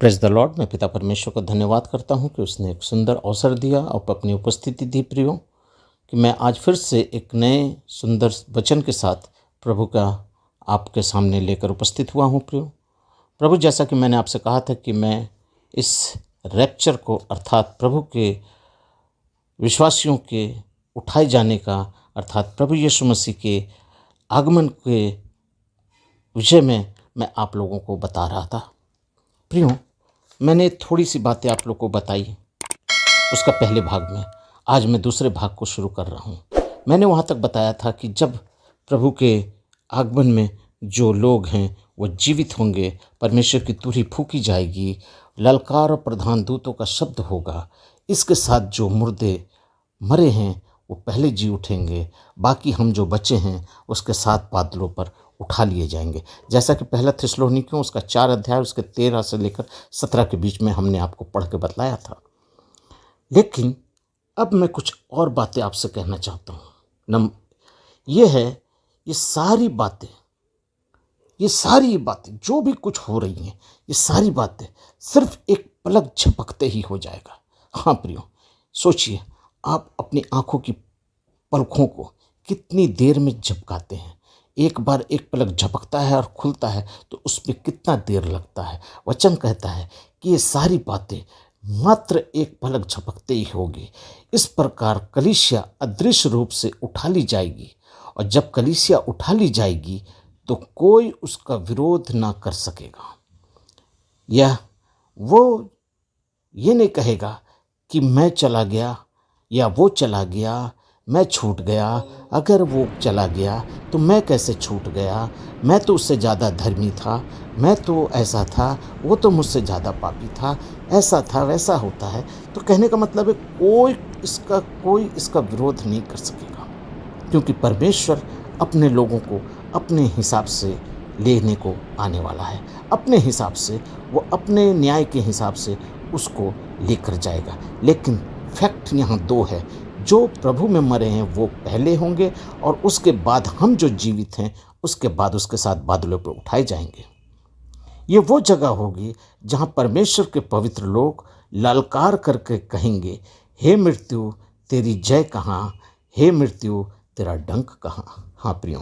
Praise the Lord. मैं पिता परमेश्वर का धन्यवाद करता हूँ कि उसने एक सुंदर अवसर दिया और अपनी उपस्थिति दी प्रियो, कि मैं आज फिर से एक नए सुंदर वचन के साथ प्रभु का आपके सामने लेकर उपस्थित हुआ हूँ प्रियो। प्रभु, जैसा कि मैंने आपसे कहा था कि मैं इस रैप्चर को अर्थात प्रभु के विश्वासियों के उठाए जाने का अर्थात प्रभु यीशु मसीह के आगमन के विषय में मैं आप लोगों को बता रहा था प्रियो। मैंने थोड़ी सी बातें आप लोग को बताई उसका पहले भाग में। आज मैं दूसरे भाग को शुरू कर रहा हूँ। मैंने वहाँ तक बताया था कि जब प्रभु के आगमन में जो लोग हैं वो जीवित होंगे, परमेश्वर की तुरही फूंकी जाएगी, ललकार और प्रधान दूतों का शब्द होगा। इसके साथ जो मुर्दे मरे हैं वो पहले जी उठेंगे, बाकी हम जो बचे हैं उसके साथ बादलों पर उठा लिए जाएंगे। जैसा कि पहला थिस्सलुनीकियों उसका 4 अध्याय उसके 13 से लेकर 17 के बीच में हमने आपको पढ़ के बतलाया था। लेकिन अब मैं कुछ और बातें आपसे कहना चाहता हूँ। ये है, ये सारी बातें जो भी कुछ हो रही हैं, ये सारी बातें सिर्फ एक पलक झपकते ही हो जाएगा। हाँ प्रियो, सोचिए, आप अपनी आंखों की पलकों को कितनी देर में झपकाते हैं। एक बार एक पलक झपकता है और खुलता है तो उसमें कितना देर लगता है। वचन कहता है कि ये सारी बातें मात्र एक पलक झपकते ही होगी। इस प्रकार कलीसिया अदृश्य रूप से उठा ली जाएगी, और जब कलीसिया उठा ली जाएगी तो कोई उसका विरोध ना कर सकेगा। यह वो ये नहीं कहेगा कि मैं चला गया या वो चला गया, मैं छूट गया। अगर वो चला गया तो मैं कैसे छूट गया, मैं तो उससे ज़्यादा धर्मी था, मैं तो ऐसा था, वो तो मुझसे ज़्यादा पापी था, ऐसा था वैसा होता है। तो कहने का मतलब है कोई इसका विरोध नहीं कर सकेगा, क्योंकि परमेश्वर अपने लोगों को अपने हिसाब से लेने को आने वाला है। अपने हिसाब से, वो अपने न्याय के हिसाब से उसको लेकर जाएगा। लेकिन फैक्ट यहाँ 2 है। जो प्रभु में मरे हैं वो पहले होंगे, और उसके बाद हम जो जीवित हैं उसके बाद उसके साथ बादलों पर उठाए जाएंगे। ये वो जगह होगी जहाँ परमेश्वर के पवित्र लोग ललकार करके कहेंगे, हे मृत्यु तेरी जय कहाँ, हे मृत्यु तेरा डंक कहाँ। हाँ प्रियो,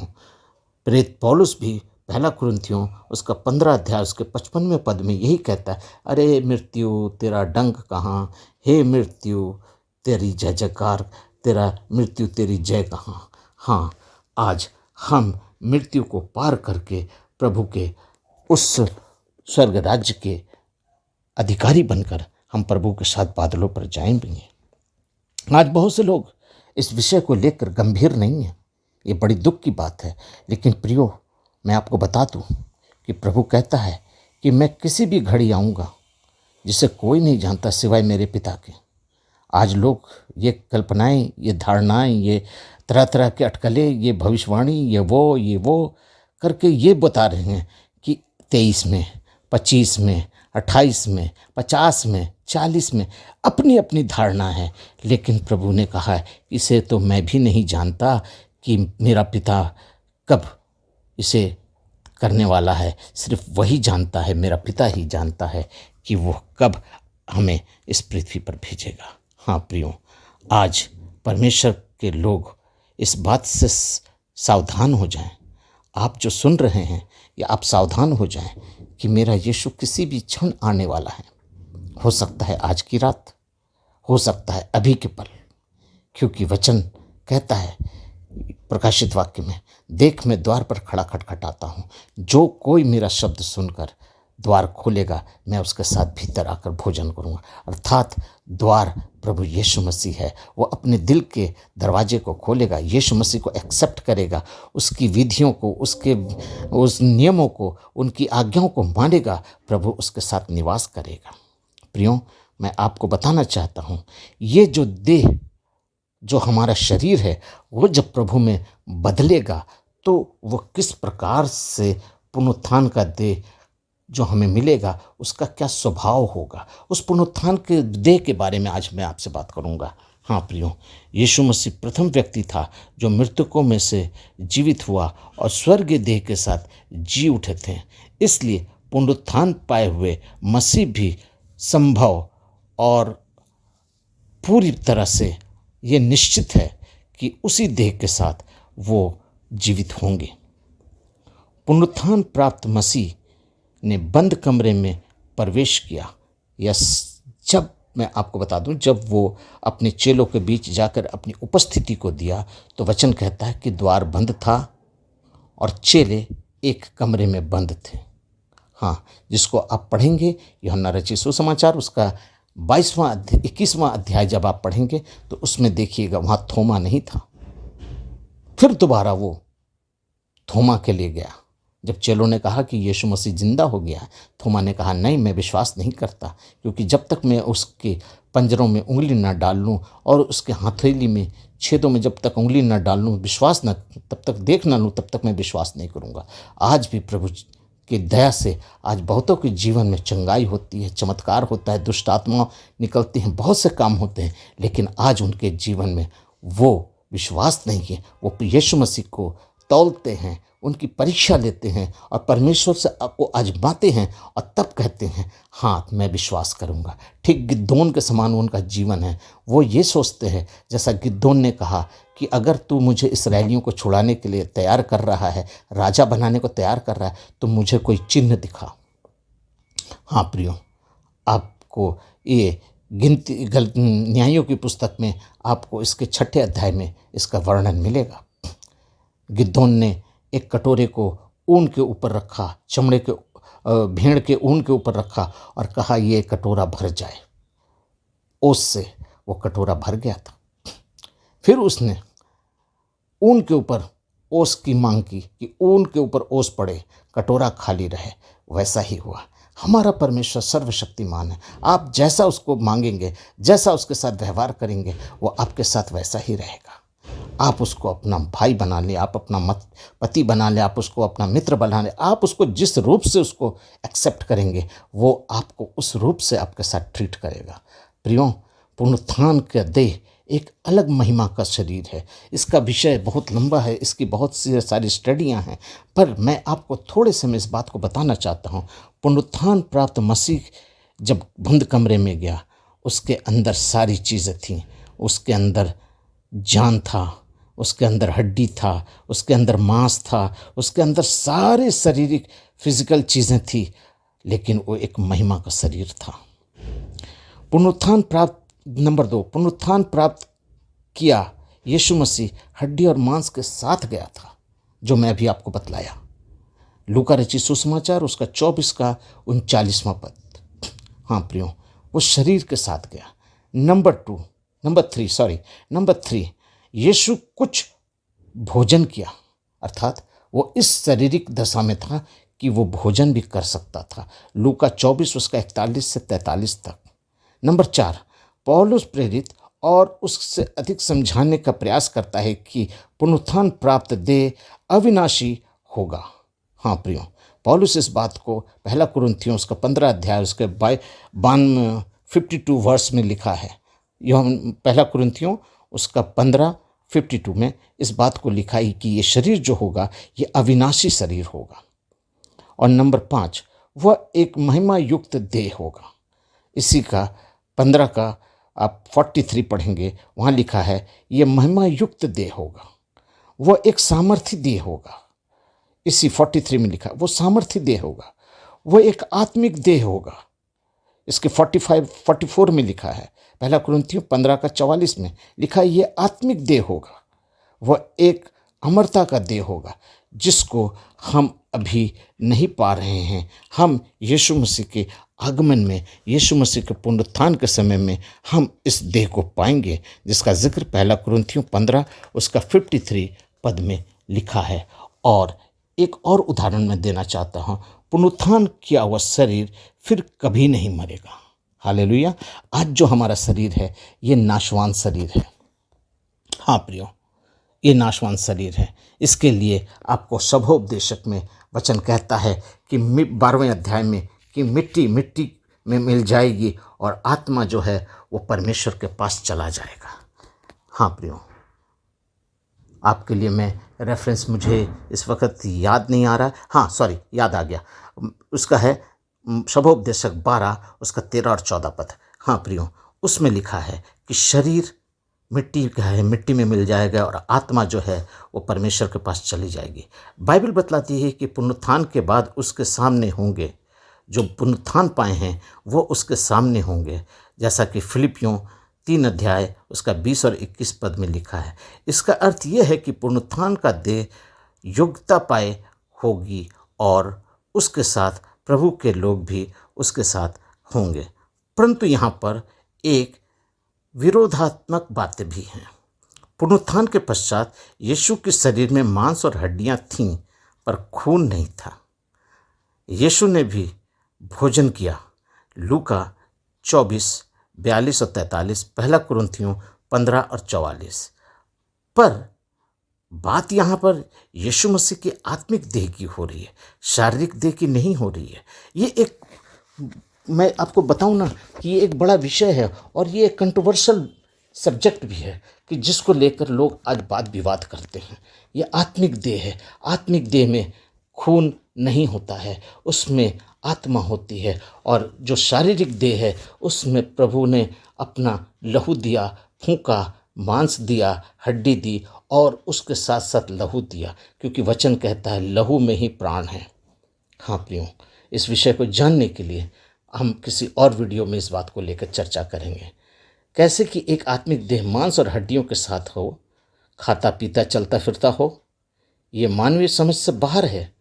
प्रेरित पौलुस भी पहला कुरिन्थियों उसका 15 अध्याय उसके 55वें पद में यही कहता है, अरे मृत्यु तेरा डंक कहाँ, हे मृत्यु तेरी जय जयकार, तेरा मृत्यु तेरी जय कहाँ। हाँ, आज हम मृत्यु को पार करके प्रभु के उस स्वर्ग राज्य के अधिकारी बनकर हम प्रभु के साथ बादलों पर जाएंगे। आज बहुत से लोग इस विषय को लेकर गंभीर नहीं हैं। ये बड़ी दुख की बात है। लेकिन प्रियो, मैं आपको बता दूं कि प्रभु कहता है कि मैं किसी भी घड़ी आऊँगा जिसे कोई नहीं जानता सिवाय मेरे पिता के। आज लोग ये कल्पनाएं, ये धारणाएं, ये तरह तरह के अटकलें, ये भविष्यवाणी, ये वो करके ये बता रहे हैं कि 23 में, 25 में, 28 में, 50 में, 40 में अपनी अपनी धारणा है। लेकिन प्रभु ने कहा है, इसे तो मैं भी नहीं जानता कि मेरा पिता कब इसे करने वाला है। सिर्फ वही जानता है, मेरा पिता ही जानता है कि वो कब हमें इस पृथ्वी पर भेजेगा। हाँ प्रियो, आज परमेश्वर के लोग इस बात से सावधान हो जाएं। आप जो सुन रहे हैं, या आप सावधान हो जाएं कि मेरा यीशु किसी भी क्षण आने वाला है। हो सकता है आज की रात, हो सकता है अभी के पल, क्योंकि वचन कहता है प्रकाशित वाक्य में, देख मैं द्वार पर खड़ा खटखटाता हूँ, जो कोई मेरा शब्द सुनकर द्वार खोलेगा मैं उसके साथ भीतर आकर भोजन करूँगा। अर्थात द्वार प्रभु यीशु मसीह है। वो अपने दिल के दरवाजे को खोलेगा, यीशु मसीह को एक्सेप्ट करेगा, उसकी विधियों को, उस नियमों को, उनकी आज्ञाओं को मानेगा, प्रभु उसके साथ निवास करेगा। प्रियो, मैं आपको बताना चाहता हूँ, ये जो देह, जो हमारा शरीर है, वो जब प्रभु में बदलेगा तो वो किस प्रकार से पुनरुत्थान का देह जो हमें मिलेगा, उसका क्या स्वभाव होगा। उस पुनरुत्थान के देह के बारे में आज मैं आपसे बात करूंगा। हाँ प्रियो, यीशु मसीह प्रथम व्यक्ति था जो मृतकों में से जीवित हुआ और स्वर्गीय देह के साथ जी उठे थे। इसलिए पुनरुत्थान पाए हुए मसीह भी संभव और पूरी तरह से ये निश्चित है कि उसी देह के साथ वो जीवित होंगे। पुनरुत्थान प्राप्त मसीह ने बंद कमरे में प्रवेश किया। जब मैं आपको बता दूं, जब वो अपने चेलों के बीच जाकर अपनी उपस्थिति को दिया तो वचन कहता है कि द्वार बंद था और चेले एक कमरे में बंद थे। हाँ, जिसको आप पढ़ेंगे यूहन्ना रचित सुसमाचार उसका 21वां अध्याय जब आप पढ़ेंगे तो उसमें देखिएगा वहाँ थोमा नहीं था। फिर दोबारा वो थोमा के लिए गया। जब चेलों ने कहा कि यीशु मसीह जिंदा हो गया, थोमा ने कहा नहीं, मैं विश्वास नहीं करता, क्योंकि जब तक मैं उसके पंजरों में उंगली न डाल लूँ और उसके हथेली में छेदों में जब तक उंगली न डाल लूँ, विश्वास न तब तक देख न लूँ, तब तक मैं विश्वास नहीं करूँगा। आज भी प्रभु की दया से आज बहुतों के जीवन में चंगाई होती है, चमत्कार होता है, दुष्ट आत्मा निकलती हैं, बहुत से काम होते हैं, लेकिन आज उनके जीवन में वो विश्वास नहीं है। वो यीशु मसीह को तौलते हैं, उनकी परीक्षा लेते हैं और परमेश्वर से आपको आजमाते हैं और तब कहते हैं हाँ मैं विश्वास करूँगा। ठीक गिदोन के समान उनका जीवन है। वो ये सोचते हैं जैसा गिदोन ने कहा कि अगर तू मुझे इसराइलियों को छुड़ाने के लिए तैयार कर रहा है, राजा बनाने को तैयार कर रहा है, तो मुझे कोई चिन्ह दिखा। हाँ प्रियो, आपको ये न्यायों की पुस्तक में आपको इसके 6 अध्याय में इसका वर्णन मिलेगा। गिदोन ने एक कटोरे को ऊन के ऊपर रखा, चमड़े के भेड़ के ऊन के ऊपर रखा और कहा ये कटोरा भर जाए। ओस से वो कटोरा भर गया था। फिर उसने ऊन के ऊपर ओस की मांग की कि ऊन के ऊपर ओस पड़े, कटोरा खाली रहे। वैसा ही हुआ। हमारा परमेश्वर सर्वशक्तिमान है। आप जैसा उसको मांगेंगे, जैसा उसके साथ व्यवहार करेंगे, वो आपके साथ वैसा ही रहेगा। आप उसको अपना भाई बना लें, आप अपना पति बना लें, आप उसको अपना मित्र बना लें, आप उसको जिस रूप से उसको एक्सेप्ट करेंगे वो आपको उस रूप से आपके साथ ट्रीट करेगा। प्रियो, पुनरुत्थान का देह एक अलग महिमा का शरीर है। इसका विषय बहुत लंबा है, इसकी बहुत सी सारी स्टडियाँ हैं, पर मैं आपको थोड़े से में इस बात को बताना चाहता हूँ। पुनरुत्थान प्राप्त मसीह जब बंद कमरे में गया, उसके अंदर सारी चीज़ें थीं। उसके अंदर जान था, उसके अंदर हड्डी था, उसके अंदर मांस था, उसके अंदर सारे शारीरिक फिजिकल चीज़ें थी, लेकिन वो एक महिमा का शरीर था। पुनरुत्थान प्राप्त नंबर 2, पुनरुत्थान प्राप्त किया यीशु मसीह हड्डी और मांस के साथ गया था, जो मैं अभी आपको बतलाया। लूका रचित सुसमाचार उसका 24 का 39वां पद। हाँ प्रियो, वो शरीर के साथ गया। नंबर 3, यीशु कुछ भोजन किया, अर्थात वो इस शारीरिक दशा में था कि वो भोजन भी कर सकता था। लूका 24 उसका 41 से 43 तक। नंबर 4, पौलुस प्रेरित और उससे अधिक समझाने का प्रयास करता है कि पुनरुत्थान प्राप्त देह अविनाशी होगा। हाँ प्रियो, पौलुस इस बात को 1 कुरिन्थियों उसका 15 अध्याय उसके 52 वर्ष में लिखा है। यह 1 कुरिन्थियों उसका 15:52 में इस बात को लिखा है कि ये शरीर जो होगा ये अविनाशी शरीर होगा। और नंबर 5, वह एक महिमा युक्त देह होगा। इसी का 15 का आप 43 पढ़ेंगे, वहाँ लिखा है ये महिमा युक्त देह होगा, वह एक सामर्थ्य देह होगा। इसी 43 में लिखा वो सामर्थ्य देह होगा, वह एक आत्मिक देह होगा। इसके 44 में लिखा है, 1 कुरिन्थियों 15 का 44 में लिखा है ये आत्मिक देह होगा, वह एक अमरता का देह होगा जिसको हम अभी नहीं पा रहे हैं। हम यीशु मसीह के आगमन में, यीशु मसीह के पुनरुत्थान के समय में हम इस देह को पाएंगे, जिसका जिक्र 1 कुरिन्थियों 15 उसका 53 पद में लिखा है। और एक और उदाहरण मैं देना चाहता हूँ, पुनरुत्थान किया हुआ शरीर फिर कभी नहीं मरेगा। हालेलुया। आज जो हमारा शरीर है ये नाशवान शरीर है। हाँ प्रियो, ये नाशवान शरीर है। इसके लिए आपको सभोपदेशक में वचन कहता है कि 12वें अध्याय में कि मिट्टी मिट्टी में मिल जाएगी और आत्मा जो है वो परमेश्वर के पास चला जाएगा। हाँ प्रियो, आपके लिए मैं रेफरेंस मुझे इस वक्त याद नहीं आ रहा, हाँ सॉरी याद आ गया। उसका है शबोपदेशक 12 उसका 13 और 14 पद। हाँ प्रियो, उसमें लिखा है कि शरीर मिट्टी का है, मिट्टी में मिल जाएगा, और आत्मा जो है वो परमेश्वर के पास चली जाएगी। बाइबल बतलाती है कि पुनरुत्थान के बाद उसके सामने होंगे, जो पुनरुत्थान पाए हैं वो उसके सामने होंगे, जैसा कि फिलिपियों 3 अध्याय उसका 20 और 21 पद में लिखा है। इसका अर्थ यह है कि पुनरुत्थान का देह योग्यता पाए होगी और उसके साथ प्रभु के लोग भी उसके साथ होंगे। परंतु यहाँ पर एक विरोधात्मक बातें भी हैं। पुनरुत्थान के पश्चात यीशु के शरीर में मांस और हड्डियां थीं, पर खून नहीं था। यीशु ने भी भोजन किया, लूका 24:42 और 43, पहला कुरिन्थियों 15 और 44। पर बात यहाँ पर यीशु मसीह के आत्मिक देह की हो रही है, शारीरिक देह की नहीं हो रही है। ये एक, मैं आपको बताऊं ना कि ये एक बड़ा विषय है और ये एक कंट्रोवर्शियल सब्जेक्ट भी है कि जिसको लेकर लोग आज वाद विवाद करते हैं। ये आत्मिक देह है, आत्मिक देह में खून नहीं होता है, उसमें आत्मा होती है। और जो शारीरिक देह है उसमें प्रभु ने अपना लहू दिया, फूंका, मांस दिया, हड्डी दी और उसके साथ साथ लहू दिया, क्योंकि वचन कहता है लहू में ही प्राण है। हाँ प्रियो, इस विषय को जानने के लिए हम किसी और वीडियो में इस बात को लेकर चर्चा करेंगे, कैसे कि एक आत्मिक देह मांस और हड्डियों के साथ हो, खाता पीता चलता फिरता हो। ये मानवीय समझ से बाहर है,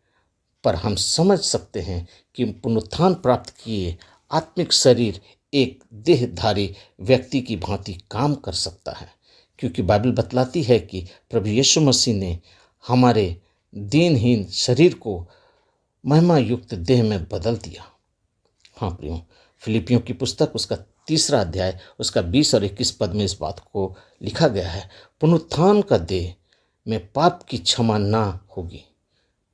पर हम समझ सकते हैं कि पुनरुत्थान प्राप्त किए आत्मिक शरीर एक देहधारी व्यक्ति की भांति काम कर सकता है, क्योंकि बाइबल बतलाती है कि प्रभु यीशु मसीह ने हमारे दीनहीन शरीर को महिमा युक्त देह में बदल दिया। हाँ प्रियो, फिलिपियों की पुस्तक उसका 3 अध्याय उसका 20 और 21 पद में इस बात को लिखा गया है, पुनरुत्थान का देह में पाप की क्षमा ना होगी।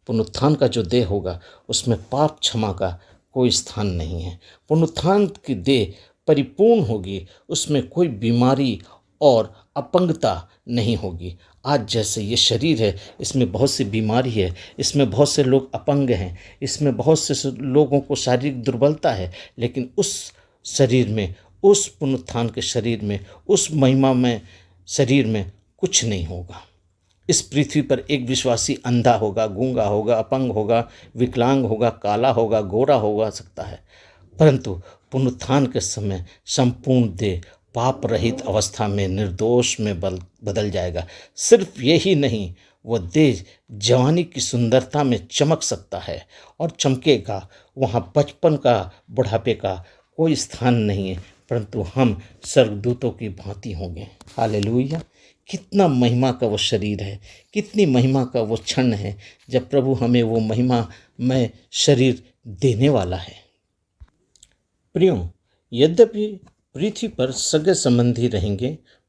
पुनरुत्थान का जो देह होगा उसमें पाप क्षमा का कोई स्थान नहीं है। पुनरुत्थान की देह परिपूर्ण होगी, उसमें कोई बीमारी और अपंगता नहीं होगी। आज जैसे ये शरीर है, इसमें बहुत सी बीमारी है, इसमें बहुत से लोग अपंग हैं, इसमें बहुत से लोगों को शारीरिक दुर्बलता है, लेकिन उस शरीर में, उस पुनरुत्थान के शरीर में, उस महिमा में शरीर में कुछ नहीं होगा। इस पृथ्वी पर एक विश्वासी अंधा होगा, गूंगा होगा, अपंग होगा, विकलांग होगा, काला होगा, गोरा होगा सकता है, परंतु पुनरुत्थान के समय संपूर्ण देह पाप रहित अवस्था में निर्दोष में बदल जाएगा। सिर्फ यही नहीं, वह देह जवानी की सुंदरता में चमक सकता है और चमकेगा। वहाँ बचपन का, बुढ़ापे का कोई स्थान नहीं है, परंतु हम स्वर्गदूतों की भांति होंगे। हालेलुया! कितना महिमा का वो शरीर है, कितनी महिमा का वो क्षण है जब प्रभु हमें वो महिमा में शरीर देने वाला है। प्रियो, यद्यपि पृथ्वी पर सगे संबंधी रहेंगे,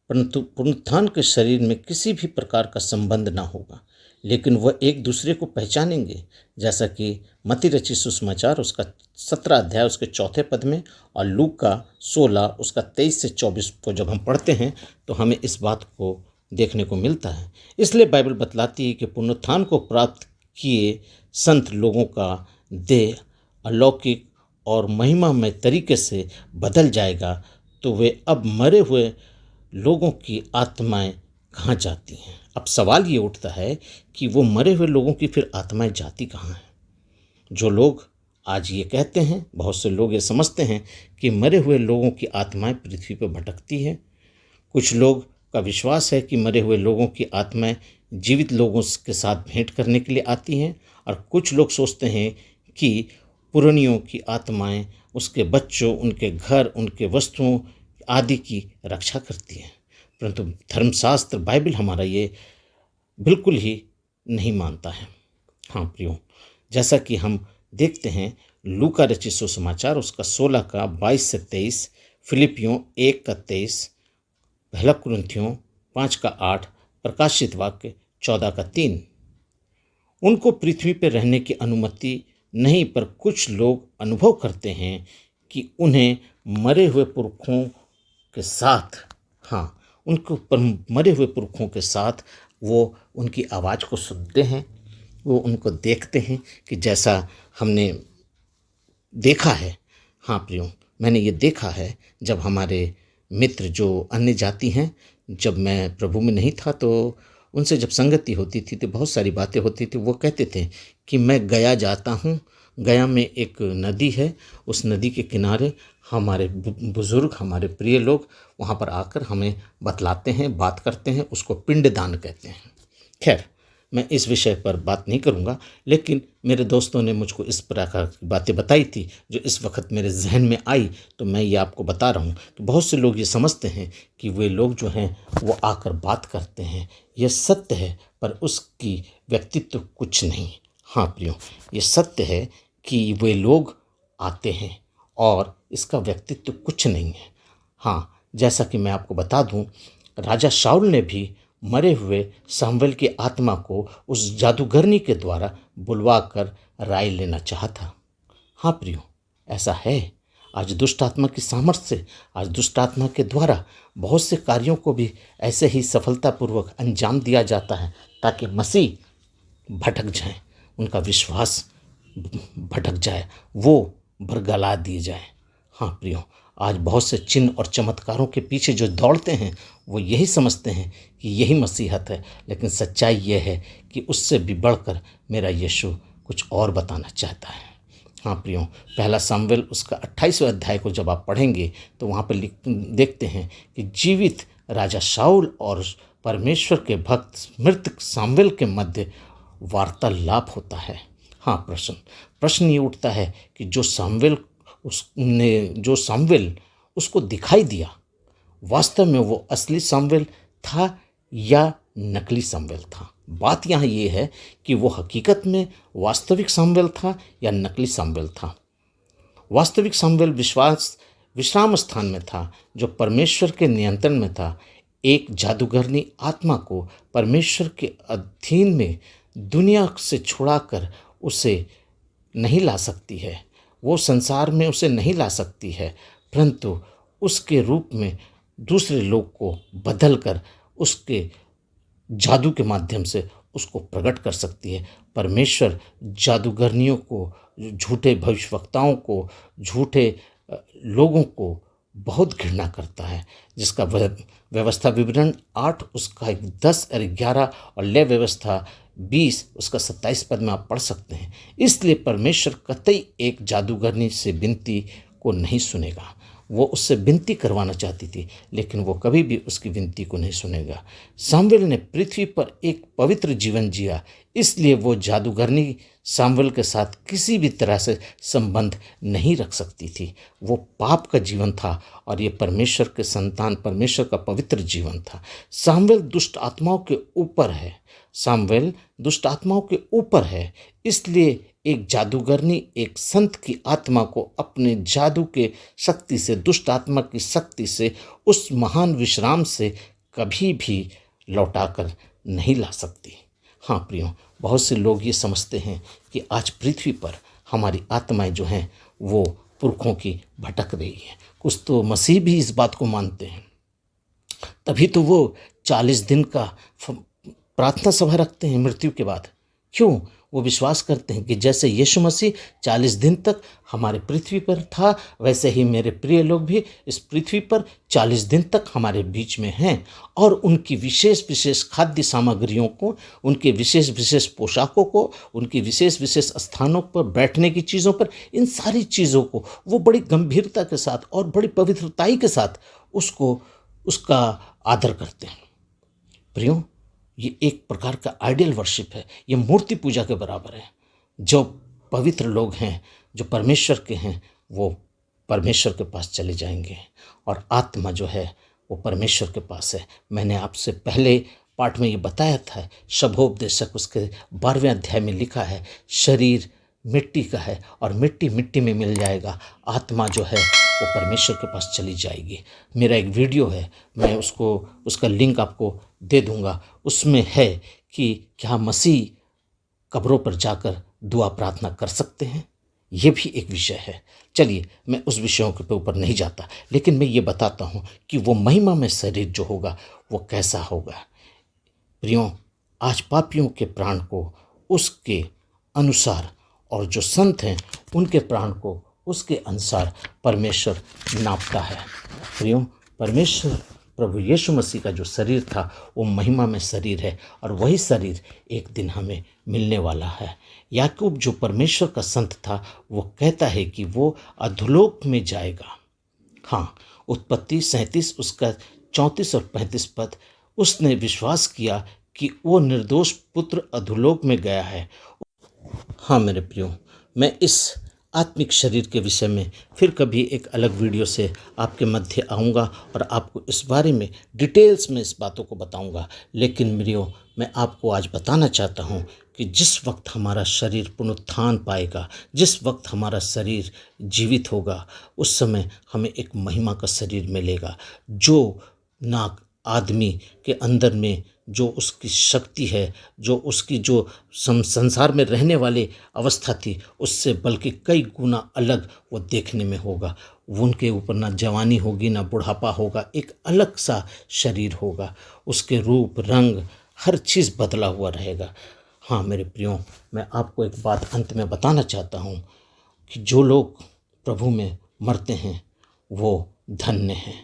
परंतु पुनरुत्थान के शरीर में किसी भी प्रकार का संबंध ना होगा, लेकिन वह एक दूसरे को पहचानेंगे, जैसा कि मत्ती रचित सुसमाचार उसका 17 अध्याय उसके 4 पद में और लूका 16 उसका 23 से 24 को जब हम पढ़ते हैं तो हमें इस बात को देखने को मिलता है। इसलिए बाइबल बतलाती है कि पुनरुत्थान को प्राप्त किए संत लोगों का देह अलौकिक और महिमामय तरीके से बदल जाएगा, तो वे अब मरे हुए लोगों की आत्माएं कहाँ जाती हैं? अब सवाल ये उठता है कि वो मरे हुए लोगों की फिर आत्माएं जाती कहाँ हैं? जो लोग आज ये कहते हैं, बहुत से लोग ये समझते हैं कि मरे हुए लोगों की आत्माएं पृथ्वी पर भटकती हैं। कुछ लोग का विश्वास है कि मरे हुए लोगों की आत्माएं जीवित लोगों के साथ भेंट करने के लिए आती हैं, और कुछ लोग सोचते हैं कि पुरानियों की आत्माएं उसके बच्चों, उनके घर, उनके वस्तुओं आदि की रक्षा करती हैं। परंतु धर्मशास्त्र बाइबल हमारा ये बिल्कुल ही नहीं मानता है। हाँ प्रियो, जैसा कि हम देखते हैं लूका रचित सुसमाचार उसका 16 का 22 से 23, फिलिपियों 1 का 23, पहला कुरिन्थियों 5 का 8, प्रकाशित वाक्य 14 का 3। उनको पृथ्वी पर रहने की अनुमति नहीं, पर कुछ लोग अनुभव करते हैं कि उन्हें मरे हुए पुरखों के साथ, हाँ उनको मरे हुए पुरखों के साथ वो उनकी आवाज़ को सुनते हैं, वो उनको देखते हैं कि जैसा हमने देखा है। हाँ प्रियो, मैंने ये देखा है जब हमारे मित्र जो अन्य जाति हैं, जब मैं प्रभु में नहीं था तो उनसे जब संगति होती थी तो बहुत सारी बातें होती थी। वो कहते थे कि मैं गया जाता हूँ, गया में एक नदी है, उस नदी के किनारे हमारे बुज़ुर्ग, हमारे प्रिय लोग वहाँ पर आकर हमें बतलाते हैं, बात करते हैं, उसको पिंडदान कहते हैं। खैर, मैं इस विषय पर बात नहीं करूँगा, लेकिन मेरे दोस्तों ने मुझको इस प्रकार की बातें बताई थी जो इस वक्त मेरे जहन में आई, तो मैं ये आपको बता रहा हूँ कि बहुत से लोग ये समझते हैं कि वे लोग जो हैं वो आकर बात करते हैं। यह सत्य है, पर उसकी व्यक्तित्व कुछ नहीं। हाँ प्रियो, ये सत्य है कि वे लोग आते हैं और इसका व्यक्तित्व कुछ नहीं है। हाँ, जैसा कि मैं आपको बता दूं, राजा शाऊल ने भी मरे हुए सामुएल की आत्मा को उस जादूगरनी के द्वारा बुलवा कर राय लेना चाहा था। हाँ प्रियो, ऐसा है। आज दुष्ट आत्मा की सामर्थ्य से, आज दुष्ट आत्मा के द्वारा बहुत से कार्यों को भी ऐसे ही सफलतापूर्वक अंजाम दिया जाता है ताकि मसीह भटक जाएं, उनका विश्वास भटक जाए, वो बरगला दिए जाए। हाँ प्रियो, आज बहुत से चिन्ह और चमत्कारों के पीछे जो दौड़ते हैं वो यही समझते हैं कि यही मसीहत है, लेकिन सच्चाई ये है कि उससे भी बढ़कर मेरा यीशु कुछ और बताना चाहता है। हाँ प्रियो, पहला सामुएल उसका 28वें अध्याय को जब आप पढ़ेंगे तो वहाँ पर देखते हैं कि जीवित राजा शाऊल और परमेश्वर के भक्त मृतक सामुएल के मध्य वार्तालाप होता है। हाँ, प्रश्न ये उठता है कि जो सामुएल उसको दिखाई दिया, वास्तव में वो असली सामुएल था या नकली सामुएल था। बात यहाँ ये है कि वो हकीकत में वास्तविक सामुएल था या नकली सामुएल था। वास्तविक सामुएल विश्राम स्थान में था, जो परमेश्वर के नियंत्रण में था। एक जादूगरनी आत्मा को परमेश्वर के अधीन में दुनिया से छुड़ाकर उसे नहीं ला सकती है, वो संसार में उसे नहीं ला सकती है, परंतु उसके रूप में दूसरे लोग को बदलकर उसके जादू के माध्यम से उसको प्रकट कर सकती है। परमेश्वर जादूगरनियों को, झूठे भविष्यवक्ताओं को, झूठे लोगों को बहुत घृणा करता है, जिसका व्यवस्था विवरण 8 उसका 10 और 11 और लय व्यवस्था 20 उसका 27 पद में आप पढ़ सकते हैं। इसलिए परमेश्वर कतई एक जादूगरनी से विनती को नहीं सुनेगा। वो उससे विनती करवाना चाहती थी, लेकिन वो कभी भी उसकी विनती को नहीं सुनेगा। सामुएल ने पृथ्वी पर एक पवित्र जीवन जिया, इसलिए वो जादूगरनी सामुएल के साथ किसी भी तरह से संबंध नहीं रख सकती थी। वो पाप का जीवन था और ये परमेश्वर के संतान, परमेश्वर का पवित्र जीवन था। सामुएल दुष्ट आत्माओं के ऊपर है, सामुएल दुष्ट आत्माओं के ऊपर है। इसलिए एक जादूगरनी एक संत की आत्मा को अपने जादू के शक्ति से, दुष्ट आत्मा की शक्ति से, उस महान विश्राम से कभी भी लौटाकर नहीं ला सकती। हाँ प्रियो, बहुत से लोग ये समझते हैं कि आज पृथ्वी पर हमारी आत्माएं जो हैं वो पुरखों की भटक रही हैं। कुछ तो मसीह भी इस बात को मानते हैं, तभी तो वो 40 दिन का प्रार्थना सभा रखते हैं मृत्यु के बाद। क्यों? वो विश्वास करते हैं कि जैसे यीशु मसीह 40 दिन तक हमारे पृथ्वी पर था, वैसे ही मेरे प्रिय लोग भी इस पृथ्वी पर 40 दिन तक हमारे बीच में हैं, और उनकी विशेष विशेष खाद्य सामग्रियों को, उनके विशेष विशेष पोशाकों को, उनकी विशेष विशेष स्थानों पर बैठने की चीज़ों पर, इन सारी चीज़ों को वो बड़ी गंभीरता के साथ और बड़ी पवित्रताई के साथ उसका आदर करते हैं। प्रियो, ये एक प्रकार का आइडियल वर्शिप है, ये मूर्ति पूजा के बराबर है। जो पवित्र लोग हैं, जो परमेश्वर के हैं, वो परमेश्वर के पास चले जाएंगे, और आत्मा जो है वो परमेश्वर के पास है। मैंने आपसे पहले पाठ में ये बताया था, शभोपदेशक उसके 12वें अध्याय में लिखा है, शरीर मिट्टी का है और मिट्टी मिट्टी में मिल जाएगा, आत्मा जो है वो परमेश्वर के पास चली जाएगी। मेरा एक वीडियो है, मैं उसका लिंक आपको दे दूंगा। उसमें है कि क्या मसीह कब्रों पर जाकर दुआ प्रार्थना कर सकते हैं, ये भी एक विषय है। चलिए, मैं उस विषयों के ऊपर नहीं जाता, लेकिन मैं ये बताता हूँ कि वो महिमा में शरीर जो होगा वो कैसा होगा। प्रियो, आज पापियों के प्राण को उसके अनुसार और जो संत हैं उनके प्राण को उसके अनुसार परमेश्वर नापता है। प्रियो, परमेश्वर प्रभु यीशु मसीह का जो शरीर था वो महिमा में शरीर है और वही शरीर एक दिन हमें मिलने वाला है। याकूब जो परमेश्वर का संत था वो कहता है कि वो अधोलोक में जाएगा। हाँ, उत्पत्ति 37 उसका 34 और 35 पद, उसने विश्वास किया कि वो निर्दोष पुत्र अधोलोक में गया है। हाँ मेरे प्रियो, मैं इस आत्मिक शरीर के विषय में फिर कभी एक अलग वीडियो से आपके मध्य आऊँगा और आपको इस बारे में डिटेल्स में इस बातों को बताऊँगा। लेकिन मेरियो, मैं आपको आज बताना चाहता हूँ कि जिस वक्त हमारा शरीर पुनरुत्थान पाएगा, जिस वक्त हमारा शरीर जीवित होगा, उस समय हमें एक महिमा का शरीर मिलेगा जो ना आदमी के अंदर में जो उसकी शक्ति है, जो उसकी जो संसार में रहने वाली अवस्था थी, उससे बल्कि कई गुना अलग वो देखने में होगा। उनके ऊपर ना जवानी होगी ना बुढ़ापा होगा, एक अलग सा शरीर होगा। उसके रूप रंग हर चीज़ बदला हुआ रहेगा। हाँ मेरे प्रियो, मैं आपको एक बात अंत में बताना चाहता हूँ कि जो लोग प्रभु में मरते हैं वो धन्य हैं।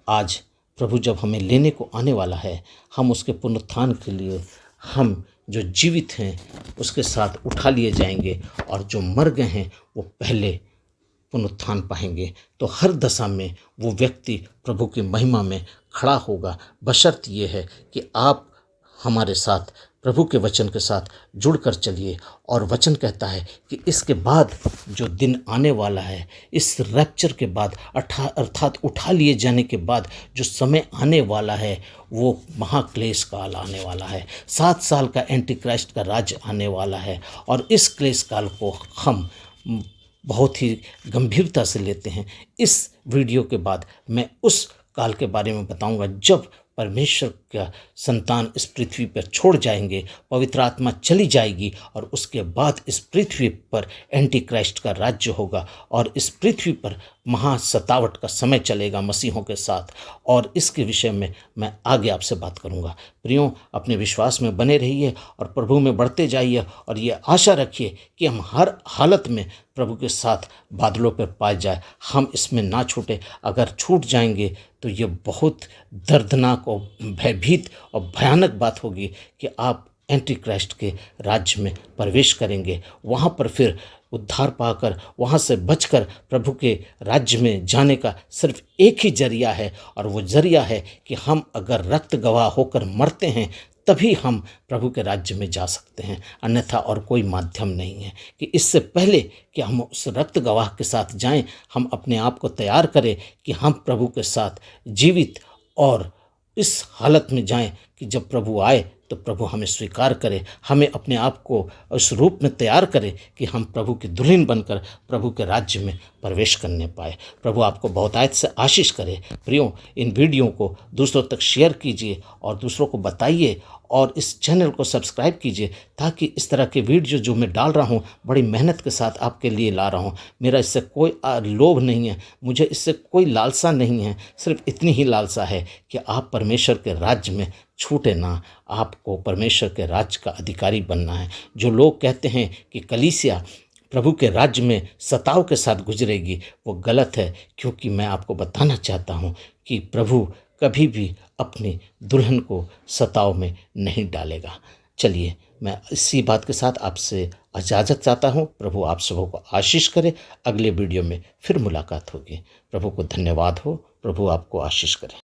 आज प्रभु जब हमें लेने को आने वाला है, हम उसके पुनरुत्थान के लिए हम जो जीवित हैं उसके साथ उठा लिए जाएंगे और जो मर गए हैं वो पहले पुनरुत्थान पाएंगे। तो हर दशा में वो व्यक्ति प्रभु की महिमा में खड़ा होगा, बशर्त ये है कि आप हमारे साथ प्रभु के वचन के साथ जुड़कर चलिए। और वचन कहता है कि इसके बाद जो दिन आने वाला है, इस रैप्चर के बाद अर्थात उठा लिए जाने के बाद जो समय आने वाला है वो महाक्लेश काल आने वाला है। 7 साल का एंटी क्राइस्ट का राज्य आने वाला है और इस क्लेश काल को हम बहुत ही गंभीरता से लेते हैं। इस वीडियो के बाद मैं उस काल के बारे में बताऊंगा जब परमेश्वर का संतान इस पृथ्वी पर छोड़ जाएंगे, पवित्र आत्मा चली जाएगी और उसके बाद इस पृथ्वी पर एंटी क्राइस्ट का राज्य होगा और इस पृथ्वी पर महासतावट का समय चलेगा मसीहों के साथ। और इसके विषय में मैं आगे आपसे बात करूंगा। प्रियो, अपने विश्वास में बने रहिए और प्रभु में बढ़ते जाइए और ये आशा रखिए कि हम हर हालत में प्रभु के साथ बादलों पर पाए जाए, हम इसमें ना छूटे। अगर छूट जाएंगे तो ये बहुत दर्दनाक और भयभीत और भयानक बात होगी कि आप एंटी क्राइस्ट के राज्य में प्रवेश करेंगे। वहाँ पर फिर उद्धार पाकर वहाँ से बचकर प्रभु के राज्य में जाने का सिर्फ एक ही जरिया है और वो जरिया है कि हम अगर रक्त गवाह होकर मरते हैं तभी हम प्रभु के राज्य में जा सकते हैं, अन्यथा और कोई माध्यम नहीं है। कि इससे पहले कि हम उस रक्त गवाह के साथ जाएं, हम अपने आप को तैयार करें कि हम प्रभु के साथ जीवित और इस हालत में जाएं कि जब प्रभु आए तो प्रभु हमें स्वीकार करे, हमें अपने आप को उस रूप में तैयार करे कि हम प्रभु की दुल्हन बनकर प्रभु के राज्य में प्रवेश करने पाए। प्रभु आपको बहुतायत से आशीष करे। प्रियो, इन वीडियो को दूसरों तक शेयर कीजिए और दूसरों को बताइए और इस चैनल को सब्सक्राइब कीजिए ताकि इस तरह के वीडियो जो मैं डाल रहा हूँ बड़ी मेहनत के साथ आपके लिए ला रहा हूँ। मेरा इससे कोई लोभ नहीं है, मुझे इससे कोई लालसा नहीं है, सिर्फ इतनी ही लालसा है कि आप परमेश्वर के राज्य में छूटे ना, आपको परमेश्वर के राज्य का अधिकारी बनना है। जो लोग कहते हैं कि कलीसिया प्रभु के राज्य में सताव के साथ गुजरेगी, वो गलत है, क्योंकि मैं आपको बताना चाहता हूँ कि प्रभु कभी भी अपनी दुल्हन को सताव में नहीं डालेगा। चलिए, मैं इसी बात के साथ आपसे इजाज़त चाहता हूँ। प्रभु आप सबों को आशीष करे। अगले वीडियो में फिर मुलाकात होगी। प्रभु को धन्यवाद हो। प्रभु आपको आशीष करे।